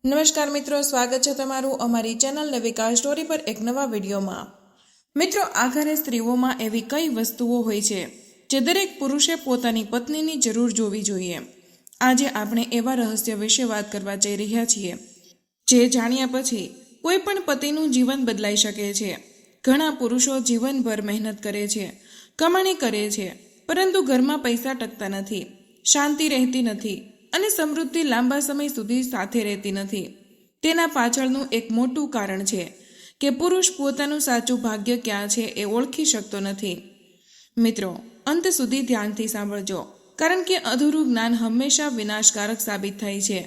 નમસ્કાર મિત્રો, સ્વાગત છે તમારું અમારી ચેનલ નવિકા સ્ટોરી પર એક નવા વિડીયોમાં। મિત્રો, આ ઘરે સ્ત્રીઓમાં એવી કઈ વસ્તુઓ હોય છે જે દરેક પુરુષે પોતાની પત્નીની જરૂર જોવી જોઈએ। આજે આપણે એવા રહસ્ય વિશે વાત કરવા જઈ રહ્યા છીએ જે જાણ્યા પછી કોઈ પણ પતિનું જીવન બદલાઈ શકે છે। ઘણા પુરુષો જીવનભર મહેનત કરે છે, કમાણી કરે છે, પરંતુ ઘરમાં પૈસા ટકતા નથી, શાંતિ રહેતી નથી અને સમૃદ્ધિ લાંબા સમય સુધી સાથે રહેતી નથી। તેના પાછળનું એક મોટું કારણ છે કે પુરુષ પોતાનું સાચું ભાગ્ય ક્યાં છે એ ઓળખી શકતો નથી। મિત્રો, અંત સુધી ધ્યાનથી સાંભળજો, કારણ કે અધૂરું જ્ઞાન હંમેશા વિનાશકારક સાબિત થાય છે।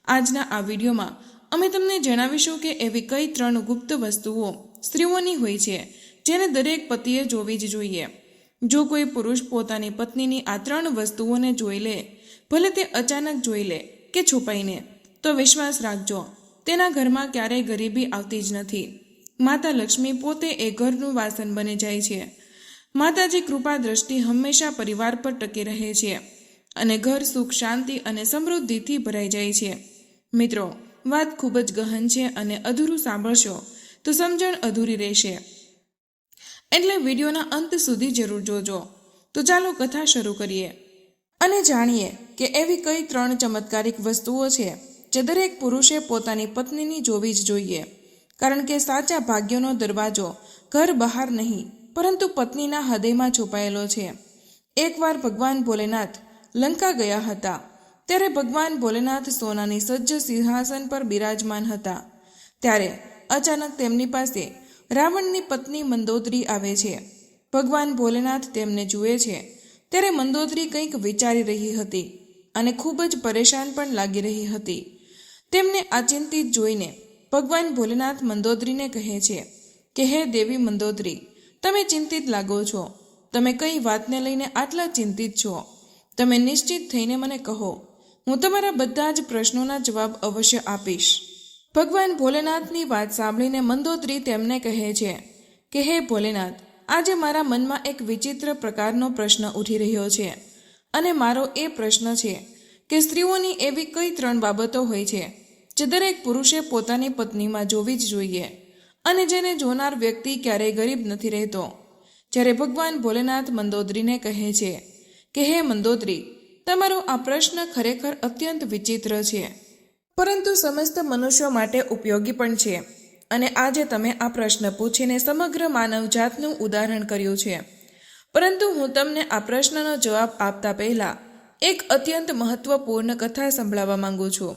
આજના આ વિડીયોમાં અમે તમને જણાવીશું કે એવી કઈ 3 ગુપ્ત વસ્તુઓ સ્ત્રીઓની હોય છે જેને દરેક પતિએ જોવી જ જોઈએ। જો કોઈ પુરુષ પોતાની પત્નીની આ 3 વસ્તુઓને જોઈ લે, ભલે તે અચાનક જોઈ લે કે છુપાઈને, તો વિશ્વાસ રાખજો, તેના ઘરમાં ક્યારેય ગરીબી આવતી જ નથી। માતા લક્ષ્મી પોતે એ ઘરનું વાસન બની જાય છે। માતાજી કૃપા દ્રષ્ટિ હંમેશા પરિવાર પર ટકી રહે છે અને ઘર સુખ, શાંતિ અને સમૃદ્ધિથી ભરાઈ જાય છે। મિત્રો, વાત ખૂબ જ ગહન છે અને અધૂરું સાંભળશો તો સમજણ અધૂરી રહેશે, એટલે વિડીયોના અંત સુધી જરૂર જોજો। તો ચાલો કથા શરૂ કરીએ અને જાણીએ કે એવી કઈ 3 ચમત્કારિક વસ્તુઓ છે જે દરેક પુરુષે પોતાની પત્નીની જોવી જ જોઈએ, કારણ કે સાચા ભાગ્યનો દરવાજો ઘર બહાર નહીં પરંતુ પત્નીના હૃદયમાં છુપાયેલો છે। એકવાર ભગવાન ભોલેનાથ લંકા ગયા હતા, ત્યારે ભગવાન ભોલેનાથ સોનાની સજ્જ સિંહાસન પર બિરાજમાન હતા। ત્યારે અચાનક તેમની પાસે રાવણની પત્ની મંદોદરી આવે છે। ભગવાન ભોલેનાથ તેમને જુએ છે ત્યારે મંદોદરી કંઈક વિચારી રહી હતી અને ખૂબ જ પરેશાન પણ લાગી રહી હતી। તેમને આચિંતિત જોઈને ભગવાન ભોલેનાથ મંદોદરીને કહે છે કે હે દેવી મંદોદરી, તમે ચિંતિત લાગો છો। તમે કઈ વાતને લઈને આટલા ચિંતિત છો? તમે નિશ્ચિત થઈને મને કહો, હું તમારા બધા જ પ્રશ્નોના જવાબ અવશ્ય આપીશ। ભગવાન ભોલેનાથની વાત સાંભળીને મંદોદરી તેમને કહે છે કે હે ભોલેનાથ, આજે મારા મનમાં એક વિચિત્ર પ્રકારનો પ્રશ્ન ઉઠી રહ્યો છે અને મારો એ પ્રશ્ન છે કે સ્ત્રીઓની એવી કઈ 3 બાબતો હોય છે જે દરેક પુરુષે પોતાની પત્નીમાં જોવી જ જોઈએ અને જેને જોનાર વ્યક્તિ ક્યારેય ગરીબ નથી રહેતો। જ્યારે ભગવાન ભોલેનાથ મંદોદરીને કહે છે કે હે મંદોદરી, તમારો આ પ્રશ્ન ખરેખર અત્યંત વિચિત્ર છે, પરંતુ સમસ્ત મનુષ્યો માટે ઉપયોગી પણ છે અને આજે તમે આ પ્રશ્ન પૂછીને સમગ્ર માનવજાતનું ઉદાહરણ કર્યું છે। પરંતુ હું તમને આ પ્રશ્નનો જવાબ આપતા પહેલા એક અત્યંત મહત્વપૂર્ણ કથા સંભળાવવા માંગુ છું,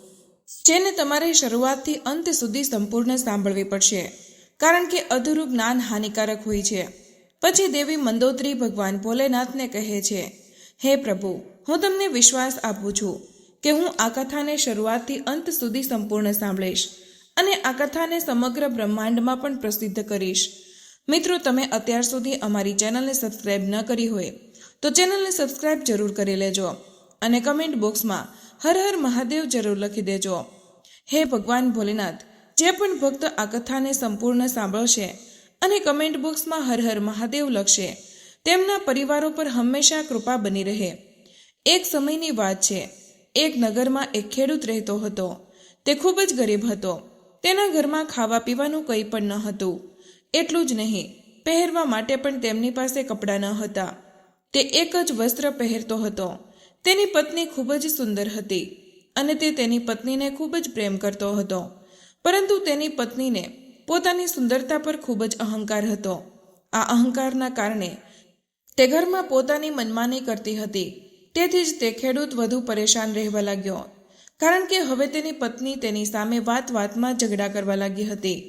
જેને તમારે શરૂઆતથી અંત સુધી સંપૂર્ણ સાંભળવી પડશે, કારણ કે અધૂરું જ્ઞાન હાનિકારક હોય છે। પછી દેવી મંદોદરી ભગવાન ભોલેનાથને કહે છે, હે પ્રભુ, હું તમને વિશ્વાસ આપું છું કે હું આ કથાને શરૂઆતથી અંત સુધી સંપૂર્ણ સાંભળીશ અને આ કથાને સમગ્ર બ્રહ્માંડમાં પણ પ્રસિદ્ધ કરીશ। મિત્રો, તમે અત્યાર સુધી અમારી ચેનલને સબસ્ક્રાઇબ ન કરી હોય તો ચેનલને સબસ્ક્રાઇબ જરૂર કરી લેજો અને કમેન્ટ બોક્સમાં હર હર મહાદેવ જરૂર લખી દેજો। હે ભગવાન ભોલેનાથ, જે પણ ભક્ત આ કથાને સંપૂર્ણ સાંભળશે અને કમેન્ટ બોક્સમાં હર હર મહાદેવ લખશે, તેમના પરિવારો પર હંમેશા કૃપા બની રહે। એક સમયની વાત છે, એક નગરમાં એક ખેડૂત રહેતો હતો। તે ખૂબ જ ગરીબ હતો। તેના ઘરમાં ખાવા પીવાનું કંઈ પણ ન હતું। એટલું જ નહીં, પહેરવા માટે પણ તેમની પાસે કપડાં ન હતા। તે એક જ વસ્ત્ર પહેરતો હતો। તેની પત્ની ખૂબ જ સુંદર હતી અને તે તેની પત્નીને ખૂબ જ પ્રેમ કરતો હતો, પરંતુ તેની પત્નીને પોતાની સુંદરતા પર ખૂબ જ અહંકાર હતો। આ અહંકારના કારણે તે ઘરમાં પોતાની મનમાની કરતી હતી। તેથી જ તે ખેડૂત વધુ પરેશાન રહેવા લાગ્યો, કારણ કે હવે તેની પત્ની તેની સામે વાત વાતમાં ઝઘડા કરવા લાગી હતી।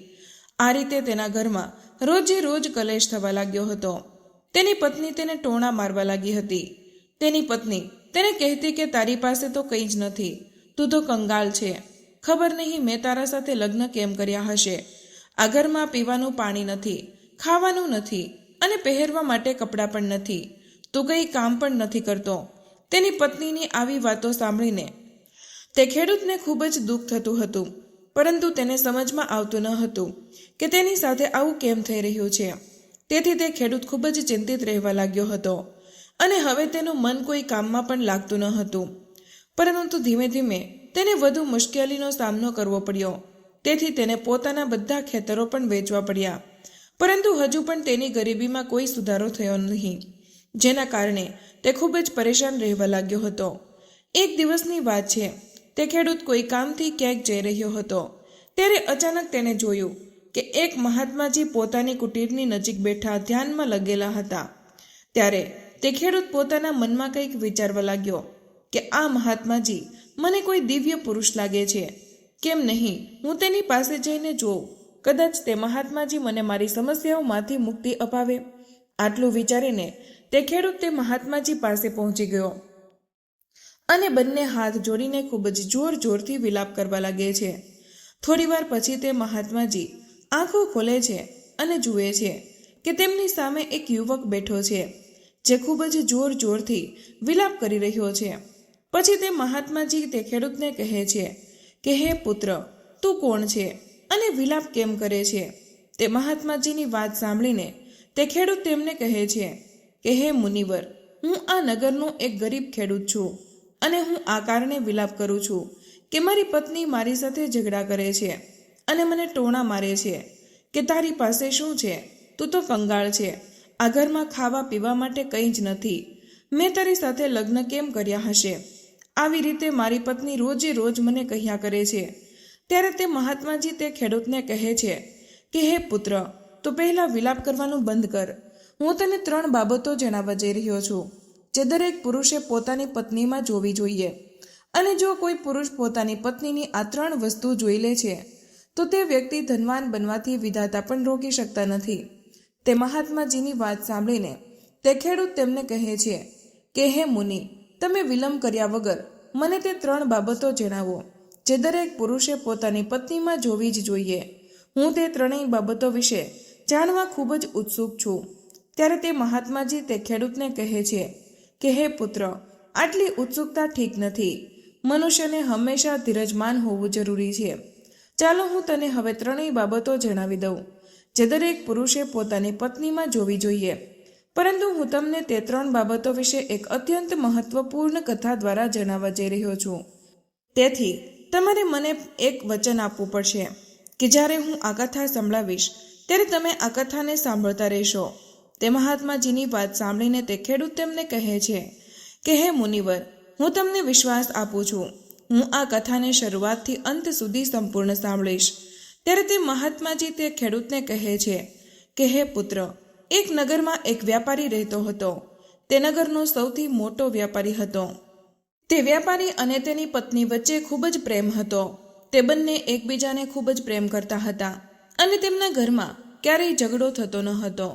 આ રીતે તેના ઘરમાં રોજે રોજ કલેશ થવા લાગ્યો હતો। તેની પત્ની તેને ટોણા મારવા લાગી હતી। તેની પત્ની તેને કહેતી કે તારી પાસે તો કંઈ જ નથી, તું તો કંગાલ છે, ખબર નહીં મેં તારા સાથે લગ્ન કેમ કર્યા હશે। આ ઘરમાં પીવાનું પાણી નથી, ખાવાનું નથી અને પહેરવા માટે કપડાં પણ નથી, તું કંઈ કામ પણ નથી કરતો। તેની પત્નીની આવી વાતો સાંભળીને તે ખેડૂતને ખૂબ જ દુઃખ થતું હતું, પરંતુ તેને સમજમાં આવતું ન હતું કે તેની સાથે આવું કેમ થઈ રહ્યું છે। તેથી તે ખેડૂત ખૂબ જ ચિંતિત રહેવા લાગ્યો હતો અને હવે તેનું મન કોઈ કામમાં પણ લાગતું ન હતું। પરંતુ ધીમે ધીમે તેને વધુ મુશ્કેલીનો સામનો કરવો પડ્યો. તેથી તેને પોતાના બધા ખેતરો પણ વેચવા પડ્યા. પરંતુ હજુ પણ તેની ગરીબીમાં કોઈ સુધારો થયો નહીં, જેના કારણે તે ખૂબ જ પરેશાન રહેવા લાગ્યો હતો. એક દિવસની વાત છે. તે ખેડૂત કોઈ કામથી ક્યાંક જઈ રહ્યો હતો. ત્યારે અચાનક તેને જોયું કે એક મહાત્માજી પોતાની કુટીરની નજીક બેઠા ધ્યાનમાં લગેલા હતા. ત્યારે તે ખેડૂત પોતાના મનમાં કંઈક વિચારવા લાગ્યો કે આ મહાત્માજી મને કોઈ દિવ્ય પુરુષ લાગે છે. કેમ નહીં હું તેની પાસે જઈને જોઉં, કદાચ તે મહાત્માજી મને મારી સમસ્યાઓમાંથી મુક્તિ અપાવે. આટલું વિચારીને તે ખેડૂત તે મહાત્માજી પાસે પહોંચી ગયો અને બંને હાથ જોડીને ખૂબ જ જોર જોરથી વિલાપ કરવા લાગે છે. થોડીવાર પછી તે મહાત્માજી આંખો ખોલે છે અને જુએ છે કે તેમની સામે એક યુવક બેઠો છે, જે ખૂબ જ જોર જોરથી વિલાપ કરી રહ્યો છે. પછી તે મહાત્માજી તે ખેડૂતને કહે છે કે હે પુત્ર, તું કોણ છે અને વિલાપ કેમ કરે છે? તે મહાત્માજીની વાત સાંભળીને તે ખેડૂત તેમને કહે છે કે હે મુનિવર, હું આ નગરનો એક ગરીબ ખેડૂત છું અને હું આ કારણે વિલાપ કરું છું કે મારી પત્ની મારી સાથે ઝઘડા કરે છે અને મને ટોણા મારે છે કે તારી પાસે શું છે? તું તો કંગાળ છે. આ ઘરમાં ખાવા પીવા માટે કંઈ જ નથી. મેં તારી સાથે લગ્ન કેમ કર્યા હશે? આવી રીતે મારી પત્ની રોજે રોજ મને કહ્યા કરે છે. ત્યારે તે મહાત્માજી તે ખેડૂતને કહે છે કે હે પુત્ર, તો પહેલાં વિલાપ કરવાનું બંધ કર. હું તને 3 બાબતો જણાવવા જઈ રહ્યો છું, જે દરેક પુરુષે પોતાની પત્નીમાં જોવી જોઈએ. અને જો કોઈ પુરુષ પોતાની પત્નીની આ 3 વસ્તુ જોઈ લે છે તો તે વ્યક્તિ ધનવાન બનવાથી વિધાતા પણ રોકી શકતા નથી. તે મહાત્માજીની વાત સાંભળીને તે ખેડૂત તેમને કહે છે કે હે મુનિ, તમે વિલંબ કર્યા વગર મને તે 3 બાબતો જણાવો, જે દરેક પુરુષે પોતાની પત્નીમાં જોવી જ જોઈએ. હું તે 3 બાબતો વિશે જાણવા ખૂબ જ ઉત્સુક છું. ત્યારે તે મહાત્માજી તે ખેડૂતને કહે છે કે હે પુત્ર, આટલી ઉત્સુકતા ઠીક નથી. મનુષ્યને હંમેશા ધીરજમાન હોવું જરૂરી છે. ચાલો હું તને હવે 3 બાબતો જણાવી દઉં, જે દરેક પુરુષે પોતાની પત્નીમાં જોવી જોઈએ. પરંતુ હું તમને તે 3 બાબતો વિશે એક અત્યંત મહત્વપૂર્ણ કથા દ્વારા જણાવવા જઈ રહ્યો છું. તેથી તમારે મને એક વચન આપવું પડશે કે જ્યારે હું આ કથા સંભળાવીશ ત્યારે તમે આ કથાને સાંભળતા રહેશો. તે મહાત્માજીની વાત સાંભળીને તે ખેડૂત તેમને કહે છે કે હે મુનિવર, હું તમને વિશ્વાસ આપું છું, હું આ કથાને શરૂઆતથી અંત સુધી સંપૂર્ણ સાંભળીશ. ત્યારે તે મહાત્માજી તે ખેડૂતને કહે છે કે હે પુત્ર, એક નગરમાં એક વ્યાપારી રહેતો હતો. તે નગરનો સૌથી મોટો વ્યાપારી હતો. તે વ્યાપારી અને તેની પત્ની વચ્ચે ખૂબ જ પ્રેમ હતો. તે બંને એકબીજાને ખૂબ જ પ્રેમ કરતા હતા અને તેમના ઘરમાં ક્યારેય ઝઘડો થતો ન હતો.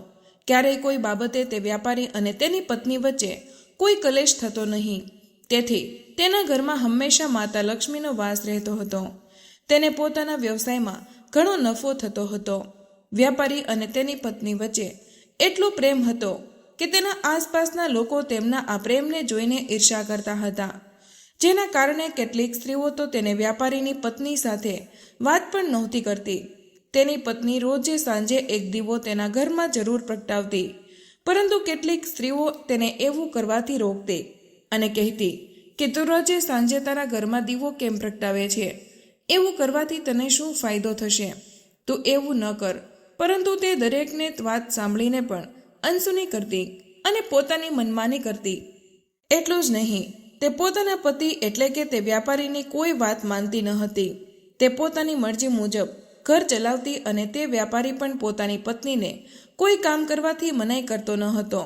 ક્યારેય કોઈ બાબતે તે વ્યાપારી અને તેની પત્ની વચ્ચે કોઈ કલેશ થતો નહીં. તેથી તેના ઘરમાં હંમેશા માતા લક્ષ્મીનો વાસ રહેતો હતો. તેને પોતાના વ્યવસાયમાં ઘણો નફો થતો હતો. વ્યાપારી અને તેની પત્ની વચ્ચે એટલો પ્રેમ હતો કે તેના આસપાસના લોકો તેમના આ પ્રેમને જોઈને ઈર્ષ્યા કરતા હતા. જેના કારણે કેટલીક સ્ત્રીઓ તો તેને વ્યાપારીની પત્ની સાથે વાત પણ નહોતી કરતી. તેની પત્ની રોજે સાંજે એક દીવો તેના ઘરમાં જરૂર પ્રગટાવતી, પરંતુ કેટલીક સ્ત્રીઓ તેને એવું કરવાથી રોકતી અને કહેતી કે તું રોજે સાંજે તારા ઘરમાં દીવો કેમ પ્રગટાવે છે? એવું કરવાથી તને શું ફાયદો થશે? તું એવું ન કર. પરંતુ તે દરેકને વાત સાંભળીને પણ અનસુની કરતી અને પોતાની મનમાની કરતી. એટલું જ નહીં, તે પોતાના પતિ એટલે કે તે વ્યાપારીની કોઈ વાત માનતી ન હતી. તે પોતાની મરજી મુજબ ઘર ચલાવતી અને તે વ્યાપારી પણ પોતાની પત્નીને કોઈ કામ કરવાથી મનાઈ કરતો ન હતો,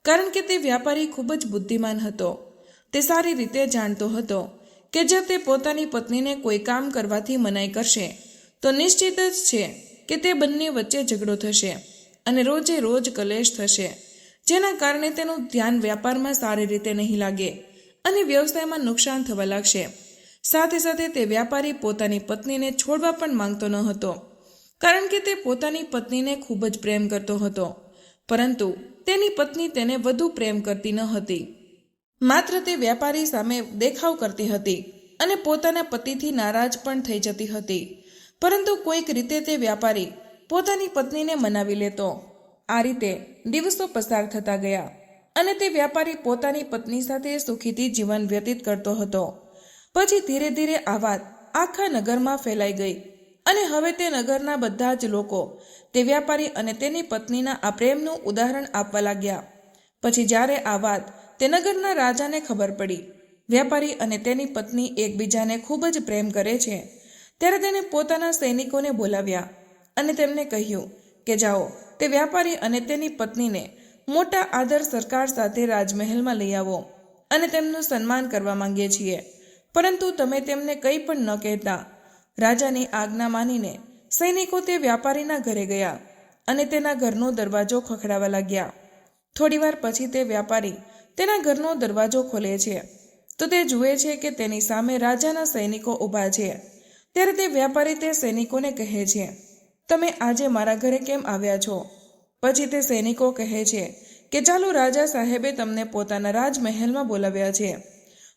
કારણ કે તે વ્યાપારી ખૂબ જ બુદ્ધિમાન હતો. તે સારી રીતે જાણતો હતો કે જો તે પોતાની પત્નીને કોઈ કામ કરવાથી મનાઈ કરશે તો નિશ્ચિત જ છે કે તે બંને વચ્ચે ઝઘડો થશે અને રોજે રોજ કલેશ થશે, જેના કારણે તેનું ધ્યાન વ્યાપારમાં સારી રીતે નહીં લાગે અને વ્યવસાયમાં નુકસાન થવા લાગશે. સાથે સાથે તે વ્યાપારી પોતાની પત્નીને છોડવા પણ માંગતો ન હતો, કારણ કે તે પોતાની પત્નીને ખૂબ જ પ્રેમ કરતો હતો. પરંતુ તેની પત્ની તેને વધુ પ્રેમ કરતી ન હતી. માત્ર તે વ્યાપારી સામે દેખાવ કરતી હતી અને પોતાના પતિથી નારાજ પણ થઈ જતી હતી. પરંતુ કોઈક રીતે તે વ્યાપારી પોતાની પત્નીને મનાવી લેતો. આ રીતે દિવસો પસાર થતા ગયા અને તે વ્યાપારી પોતાની પત્ની સાથે સુખીથી જીવન વ્યતીત કરતો હતો. પછી ધીરે ધીરે આ વાત આખા નગરમાં ફેલાઈ ગઈ અને હવે તે નગરના બધા જ લોકો તે વ્યાપારી અને તેની પત્નીના આ પ્રેમનું ઉદાહરણ આપવા લાગ્યા. પછી જ્યારે આ વાત તે નગરના રાજાને ખબર પડી, વ્યાપારી અને તેની પત્ની એકબીજાને ખૂબ જ પ્રેમ કરે છે, ત્યારે તેને પોતાના સૈનિકોને બોલાવ્યા અને તેમને કહ્યું કે જાઓ, તે વ્યાપારી અને તેની પત્નીને મોટા આદર સત્કાર સાથે રાજમહેલમાં લઈ આવો અને તેમનું સન્માન કરવા માંગીએ છીએ, પરંતુ તમે તેમને કંઈ પણ ન કહેતા. રાજાની આજ્ઞા માનીને સૈનિકો તે વ્યાપારીના ઘરે ગયા અને તેના ઘરનો દરવાજો ખખડાવવા લાગ્યા. થોડીવાર પછી તે વ્યાપારી તેના ઘરનો દરવાજો ખોલે છે તો તે જુએ છે કે તેની સામે રાજાના સૈનિકો ઊભા છે. ત્યારે તે વ્યાપારી તે સૈનિકોને કહે છે, તમે આજે મારા ઘરે કેમ આવ્યા છો? પછી તે સૈનિકો કહે છે કે ચાલો, રાજા સાહેબે તમને પોતાના રાજમહેલમાં બોલાવ્યા છે.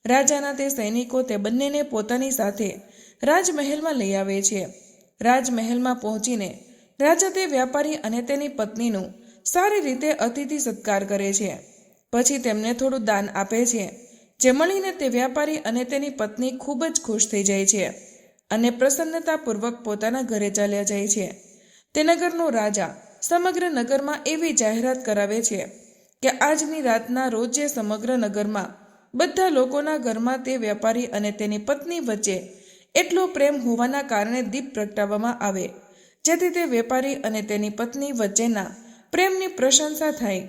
રાજાના તે સૈનિકો તે બંનેને પોતાની સાથે રાજમહેલમાં લઈ આવે છે. રાજમહેલમાં પહોંચીને રાજા તે વ્યાપારી અને તેની પત્નીનું સારી રીતે અતિથિ સત્કાર કરે છે. પછી તેમને થોડું દાન આપે છે, જે મળીને તે વ્યાપારી અને તેની પત્ની ખૂબ જ ખુશ થઈ જાય છે અને પ્રસન્નતાપૂર્વક પોતાના ઘરે ચાલ્યા જાય છે. તે નગરનો રાજા સમગ્ર નગરમાં એવી જાહેરાત કરાવે છે કે આજની રાતના રોજ સમગ્ર નગરમાં બધા લોકોના ઘરમાં તે વ્યાપારી અને તેની પત્ની વચ્ચે એટલો પ્રેમ હોવાના કારણે દીપ પ્રગટાવવામાં આવે, જેથી તે વેપારી અને તેની પત્ની વચ્ચેના પ્રેમની પ્રશંસા થાય.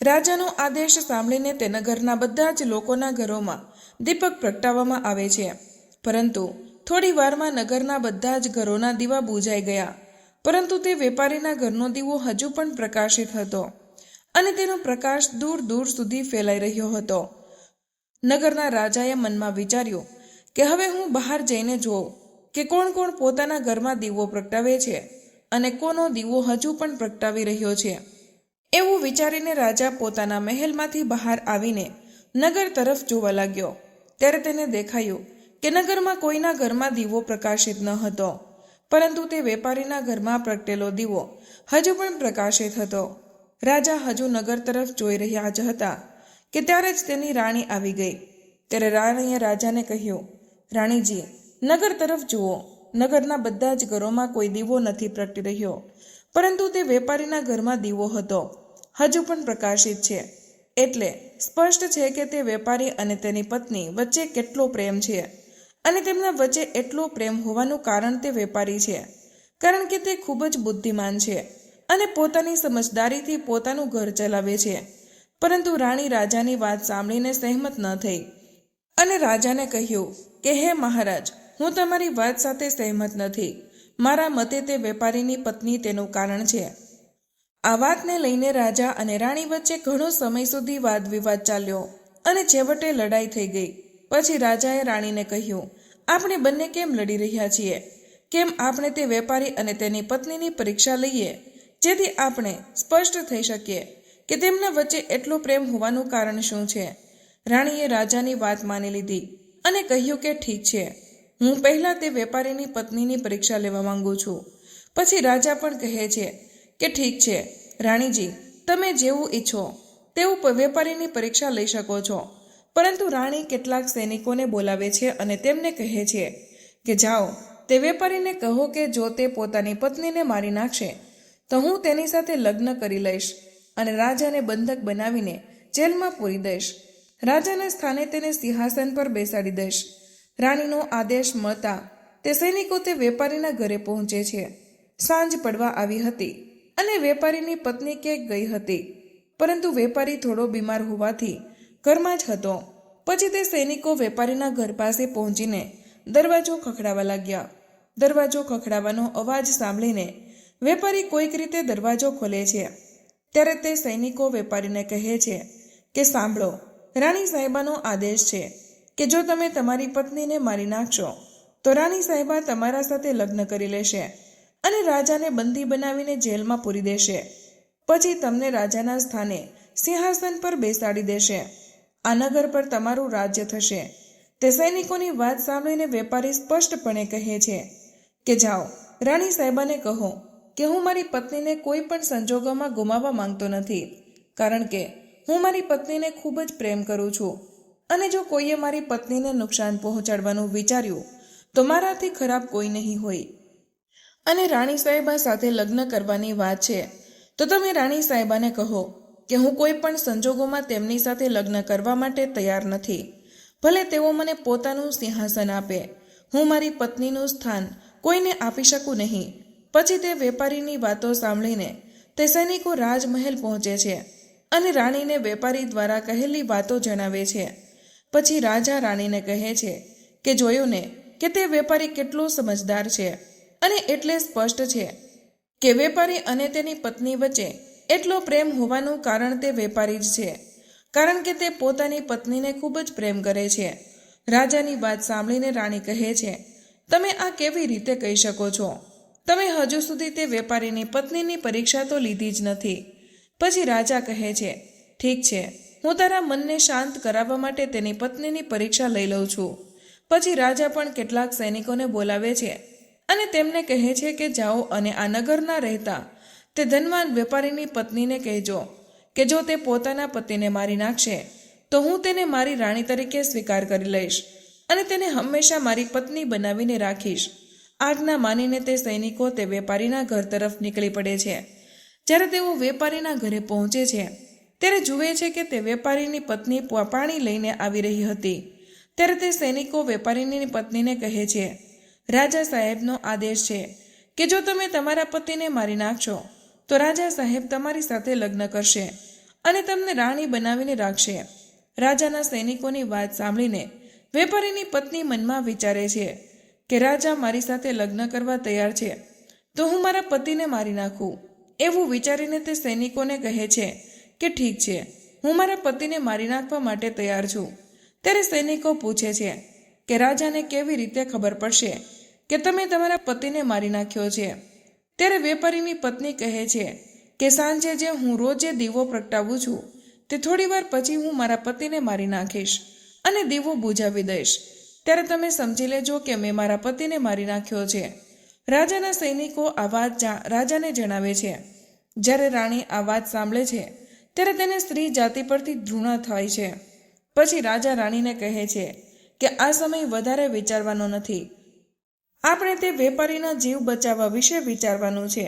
રાજાનો આદેશ સાંભળીને તે નગરના બધા જ લોકોના ઘરોમાં દીપક પ્રગટાવવામાં આવે છે. પરંતુ થોડી વારમાં નગરના બધા જ ઘરોના દીવા બુઝાઈ ગયા, પરંતુ તે વેપારીના ઘરનો દીવો હજુ પણ પ્રકાશિત હતો અને તેનો પ્રકાશ દૂર દૂર સુધી ફેલાઈ રહ્યો હતો. નગરના રાજાએ મનમાં વિચાર્યું કે હવે હું બહાર જઈને જોઉં કે કોણ કોણ પોતાના ઘરમાં દીવો પ્રગટાવે છે અને કોનો દીવો હજુ પણ પ્રગટાવી રહ્યો છે. એવું વિચારીને રાજા પોતાના મહેલમાંથી બહાર આવીને નગર તરફ જોવા લાગ્યો. ત્યારે તેને દેખાયું કે નગરમાં કોઈના ઘરમાં દીવો પ્રકાશિત ન હતો, પરંતુ તે વેપારીના ઘરમાં પ્રગટેલો દીવો હજુ પણ પ્રકાશિત હતો. રાજા હજુ નગર તરફ જોઈ રહ્યા જ હતા કે ત્યારે જ તેની રાણી આવી ગઈ. ત્યારે રાણીએ રાજાને કહ્યું, રાણીજી, નગર તરફ જુઓ. નગરના બધા જ ઘરોમાં કોઈ દીવો નથી પ્રગટી રહ્યો, પરંતુ તે વેપારીના ઘરમાં દીવો હતો, હજુ પણ પ્રકાશિત છે. એટલે સ્પષ્ટ છે કે તે વેપારી અને તેની પત્ની વચ્ચે કેટલો પ્રેમ છે અને તેમના વચ્ચે એટલો પ્રેમ હોવાનું કારણ તે વેપારી છે, કારણ કે તે ખૂબ જ બુદ્ધિમાન છે અને પોતાની સમજદારીથી પોતાનું ઘર ચલાવે છે. પરંતુ રાણી રાજાની વાત સાંભળીને સહેમત ન થઈ અને રાજાને કહ્યું કે હે મહારાજ, હું તમારી વાત સાથે સહેમત નથી. મારા મતે તે વેપારીની પત્ની તેનું કારણ છે. આ વાતને લઈને રાજા અને રાણી વચ્ચે ઘણો સમય સુધી વાદ વિવાદ ચાલ્યો અને છેવટે લડાઈ થઈ ગઈ. પછી રાજાએ રાણીને કહ્યું, આપણે બંને કેમ લડી રહ્યા છીએ? કેમ આપણે તે વેપારી અને તેની પત્નીની પરીક્ષા લઈએ, જેથી આપણે સ્પષ્ટ થઈ શકીએ કે તેમના વચ્ચે એટલો પ્રેમ હોવાનું કારણ શું છે? રાણીએ રાજાની વાત માની લીધી અને કહ્યું કે ઠીક છે, હું પહેલાં તે વેપારીની પત્નીની પરીક્ષા લેવા માંગુ છું. પછી રાજા પણ કહે છે કે ઠીક છે રાણીજી, તમે જેવું ઈચ્છો તેવું વેપારીની પરીક્ષા લઈ શકો છો. પરંતુ રાણી કેટલાક સૈનિકોને બોલાવે છે અને તેમને કહે છે કે જાઓ, તે વેપારીને કહો કે જો તે પોતાની પત્નીને મારી નાખશે તો હું તેની સાથે લગ્ન કરી લઈશ અને રાજાને બંધક બનાવીને જેલમાં પૂરી દઈશ. રાજાના સ્થાને તેને સિંહાસન પર બેસાડી દઈશ. રાણીનો આદેશ મળતા તે સૈનિકો તે વેપારીના ઘરે પહોંચે છે. સાંજ પડવા આવી હતી અને વેપારીની પત્ની ક્યાંક ગઈ હતી, પરંતુ વેપારી થોડો બીમાર હોવાથી ઘરમાં જ હતો. પછી તે સૈનિકો વેપારીના ઘર પાસે પહોંચીને દરવાજો ખખડાવવા લાગ્યા. દરવાજો ખખડાવવાનો અવાજ સાંભળીને વેપારી કોઈક રીતે દરવાજો ખોલે છે. ત્યારે તે સૈનિકો વેપારીને કહે છે કે સાંભળો, રાણી સાહેબાનો આદેશ છે કે જો તમે તમારી પત્નીને મારી નાખશો તો રાણી સાહેબા તમારા સાથે લગ્ન કરી લેશે અને રાજાને બંદી બનાવીને જેલમાં પૂરી દેશે. પછી તમને રાજાના સ્થાને સિંહાસન પર બેસાડી દેશે. આ નગર પર તમારું રાજ્ય થશે. તે સૈનિકોની વાત સાંભળીને વેપારી સ્પષ્ટપણે કહે છે કે જાઓ, રાણી સાહેબાને કહો કે હું મારી પત્નીને કોઈ પણ સંજોગોમાં ગુમાવવા માંગતો નથી, કારણ કે હું મારી પત્નીને ખૂબ જ પ્રેમ કરું છું અને જો કોઈએ મારી પત્નીને નુકસાન પહોંચાડવાનું વિચાર્યું તો મારાથી ખરાબ કોઈ નહીં હોય. અને રાણી સાહેબા સાથે લગ્ન કરવાની વાત છે તો તમે રાણી સાહેબાને કહો કે હું કોઈ પણ સંજોગોમાં તેમની સાથે લગ્ન કરવા માટે તૈયાર નથી. ભલે તેઓ મને પોતાનું સિંહાસન આપે, હું મારી પત્નીનું સ્થાન કોઈને આપી શકું નહીં. પછી તે વેપારીની વાતો સાંભળીને તે સૈનિકો રાજમહેલ પહોંચે છે અને રાણીને વેપારી દ્વારા કહેલી વાતો જણાવે છે. પછી રાજા રાણીને કહે છે કે જોયું ને કે તે વેપારી કેટલો સમજદાર છે અને એટલે સ્પષ્ટ છે કે વેપારી અને તેની પત્ની વચ્ચે એટલો પ્રેમ હોવાનું કારણ તે વેપારી જ છે, કારણ કે તે પોતાની પત્નીને ખૂબ જ પ્રેમ કરે છે. રાજાની વાત સાંભળીને રાણી કહે છે, તમે આ કેવી રીતે કહી શકો છો? તમે હજુ સુધી તે વેપારીની પત્નીની પરીક્ષા તો લીધી જ નથી. પછી રાજા કહે છે, ઠીક છે, હું તારા મનને શાંત કરાવવા માટે તેની પત્નીની પરીક્ષા લઈ લઉં છું. પછી રાજા પણ કેટલાક સૈનિકોને બોલાવે છે અને તેમને કહે છે કે જાઓ અને આ નગરના રહેતા તે ધનવાન વેપારીની પત્નીને કહેજો કે જો તે પોતાના પતિને મારી નાખશે તો હું તેને મારી રાણી તરીકે સ્વીકાર કરી લઈશ અને તેને હંમેશા મારી પત્ની બનાવીને રાખીશ. આજ્ઞા માનીને તે સૈનિકો તે વેપારીના ઘર તરફ નીકળી પડે છે. જ્યારે તેઓ વેપારીના ઘરે પહોંચે છે ત્યારે જુએ છે કે તે વેપારીની પત્ની પાણી લઈને આવી રહી હતી. ત્યારે તે સૈનિકો વેપારીની પત્નીને કહે છે, રાજા સાહેબનો આદેશ છે કે જો તમે તમારા પતિને મારી નાખશો તો રાજા સાહેબ તમારી સાથે લગ્ન કરશે અને તમને રાણી બનાવીને રાખશે. રાજાના સૈનિકોની વાત સાંભળીને વેપારીની પત્ની મનમાં વિચારે છે કે રાજા મારી સાથે લગ્ન કરવા તૈયાર છે તો હું મારા પતિને મારી નાખું. એવું વિચારીને તે સૈનિકોને કહે છે કે ઠીક છે, હું મારા પતિને મારી નાખવા માટે તૈયાર છું. ત્યારે સૈનિકો પૂછે છે કે રાજાને કેવી રીતે ખબર પડશે કે તમે તમારા પતિને મારી નાખ્યો છે? ત્યારે વેપારીની પત્ની કહે છે કે સાંજે જે હું રોજે દીવો પ્રગટાવું છું તે થોડી વાર પછી હું મારા પતિને મારી નાખીશ અને દીવો બુઝાવી દઈશ. ત્યારે તમે સમજી લેજો કે મેં મારા પતિને મારી નાખ્યો છે. રાજાના સૈનિકો આ વાત રાજાને જણાવે છે. જ્યારે રાણી આ વાત સાંભળે છે ત્યારે તેને સ્ત્રી જાતિ પરથી ઘૃણા થાય છે. પછી રાજા રાણીને કહે છે કે આ સમય વધારે વિચારવાનો નથી. આપણે તે વેપારીના જીવ બચાવવા વિશે વિચારવાનું છે,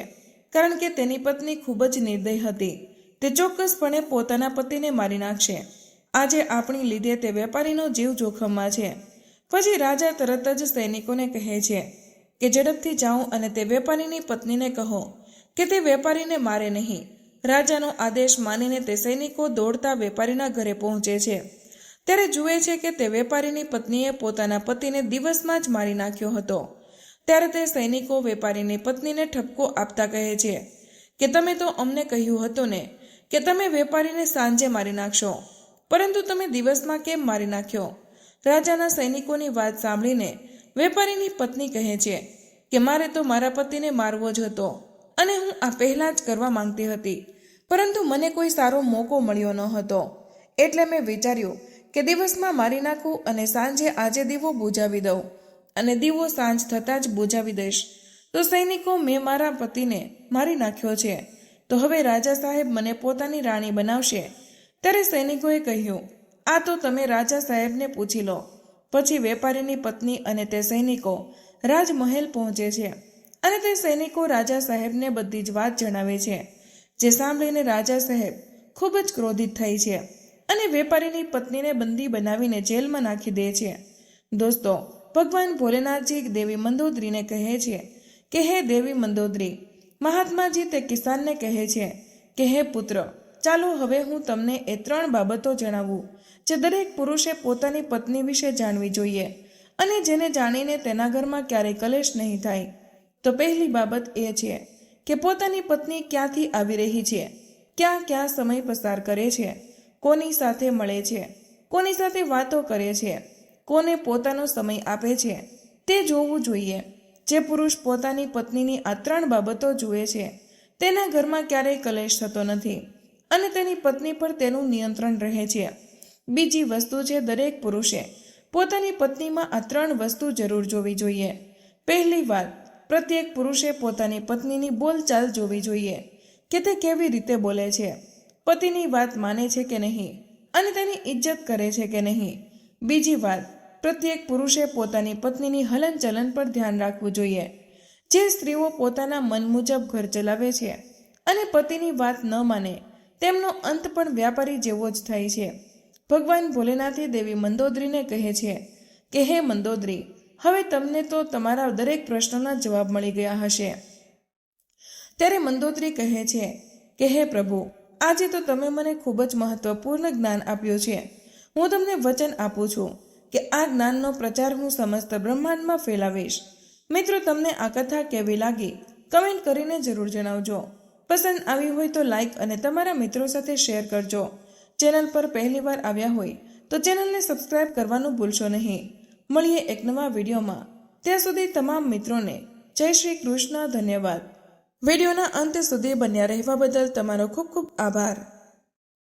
કારણ કે તેની પત્ની ખૂબ જ નિર્દય હતી. તે ચોક્કસપણે પોતાના પતિને મારી નાખશે. આજે આપણી લીધે તે વેપારીનો જીવ જોખમમાં છે. પછી રાજા તરત જ સૈનિકોને કહે છે કે ઝડપથી જાઓ અને તે વેપારીની પત્નીને કહો કે તે વેપારીને મારે નહીં. રાજાનો આદેશ માનીને તે સૈનિકો દોડતા વેપારીના ઘરે પહોંચે છે. ત્યારે જુએ છે કે તે વેપારીની પત્નીએ પોતાના પતિને દિવસમાં જ મારી નાખ્યો હતો. ત્યારે તે સૈનિકો વેપારીની પત્નીને ઠપકો આપતા કહે છે કે તમે તો અમને કહ્યું હતું ને કે તમે વેપારીને સાંજે મારી નાખશો, પરંતુ તમે દિવસમાં કેમ મારી નાખ્યો? રાજાના સૈનિકોની વાત સાંભળીને વેપારીની પત્ની કહે છે કે મારે તો મારા પતિને મારવો જ હતો અને હું આ પહેલાં જ કરવા માંગતી હતી, પરંતુ મને કોઈ સારો મોકો મળ્યો ન હતો. એટલે મેં વિચાર્યું કે દિવસમાં મારી નાખું અને સાંજે આજે દીવો બુઝાવી દઉં અને દીવો સાંજ થતાં જ બુઝાવી દઈશ. તો સૈનિકો મેં મારા પતિને મારી નાખ્યો છે, તો હવે રાજા સાહેબ મને પોતાની રાણી બનાવશે. ત્યારે સૈનિકોએ કહ્યું, આ તો તમે રાજા સાહેબને પૂછી લો. પછી વેપારીની પત્ની અને તે સૈનિકો રાજમહેલ પહોંચે છે અને તે સૈનિકો રાજા સાહેબને બધી જ વાત જણાવે છે. જે સાંભળીને રાજા સાહેબ ખૂબ જ ક્રોધિત થાય છે અને વેપારીની પત્નીને બંદી બનાવીને જેલમાં નાખી દે છે. દોસ્તો, ભગવાન ભોલેનાથજી દેવી મંદોદરીને કહે છે કે હે દેવી મંદોદરી. મહાત્માજી તે કિસાનને કહે છે કે હે પુત્ર, ચાલો હવે હું તમને એ 3 બાબતો જણાવું જે દરેક પુરુષે પોતાની પત્ની વિશે જાણવી જોઈએ અને જેને જાણીને તેના ઘરમાં ક્યારેય કલેશ નહીં થાય. તો પહેલી બાબત એ છે કે પોતાની પત્ની ક્યાંથી આવી રહી છે, ક્યાં ક્યાં સમય પસાર કરે છે, કોની સાથે મળે છે, કોની સાથે વાતો કરે છે, કોને પોતાનો સમય આપે છે, તે જોવું જોઈએ. જે પુરુષ પોતાની પત્નીની આ 3 બાબતો જુએ છે તેના ઘરમાં ક્યારેય કલેશ થતો નથી અને તેની પત્ની પર તેનું નિયંત્રણ રહે છે. બીજી વસ્તુ છે, દરેક પુરુષે પોતાની પત્નીમાં આ 3 વસ્તુ જરૂર જોવી જોઈએ. પહેલી વાત, પ્રત્યેક પુરુષે પોતાની પત્નીની બોલચાલ જોવી જોઈએ કે તે કેવી રીતે બોલે છે, પતિની વાત માને છે કે નહીં અને તેની ઇજ્જત કરે છે કે નહીં. બીજી વાત, પ્રત્યેક પુરુષે પોતાની પત્નીની હલનચલન પર ધ્યાન રાખવું જોઈએ. જે સ્ત્રીઓ પોતાના મન મુજબ ઘર ચલાવે છે અને પતિની વાત ન માને, તેમનો અંત પણ વ્યાપારી જેવો જ થાય છે. ભગવાન ભોલેનાથે દેવી મંદોદરીને કહે છે કે હે મંદોદરી, હવે તમને તો તમારા દરેક પ્રશ્નોના જવાબ મળી ગયા હશે. ત્યારે મંદોદરી કહે છે કે હે પ્રભુ, આજે તો તમે મને ખૂબ જ મહત્વપૂર્ણ જ્ઞાન આપ્યું છે. હું તમને વચન આપું છું કે આ જ્ઞાનનો પ્રચાર હું સમસ્ત બ્રહ્માંડમાં ફેલાવીશ. મિત્રો, તમને આ કથા કેવી લાગી કમેન્ટ કરીને જરૂર જણાવજો. પસંદ આવી હોય તો લાઈક અને તમારા મિત્રો સાથે શેર કરજો. ચેનલ પર પહેલીવાર આવ્યા હોય તો ચેનલને સબસ્ક્રાઇબ કરવાનું ભૂલશો નહીં. મળીએ એક નવા વિડીયોમાં. ત્યાં સુધી તમામ મિત્રોને જય શ્રી કૃષ્ણ. ધન્યવાદ. વિડીયોના અંત સુધી બન્યા રહેવા બદલ તમારો ખૂબ ખૂબ આભાર.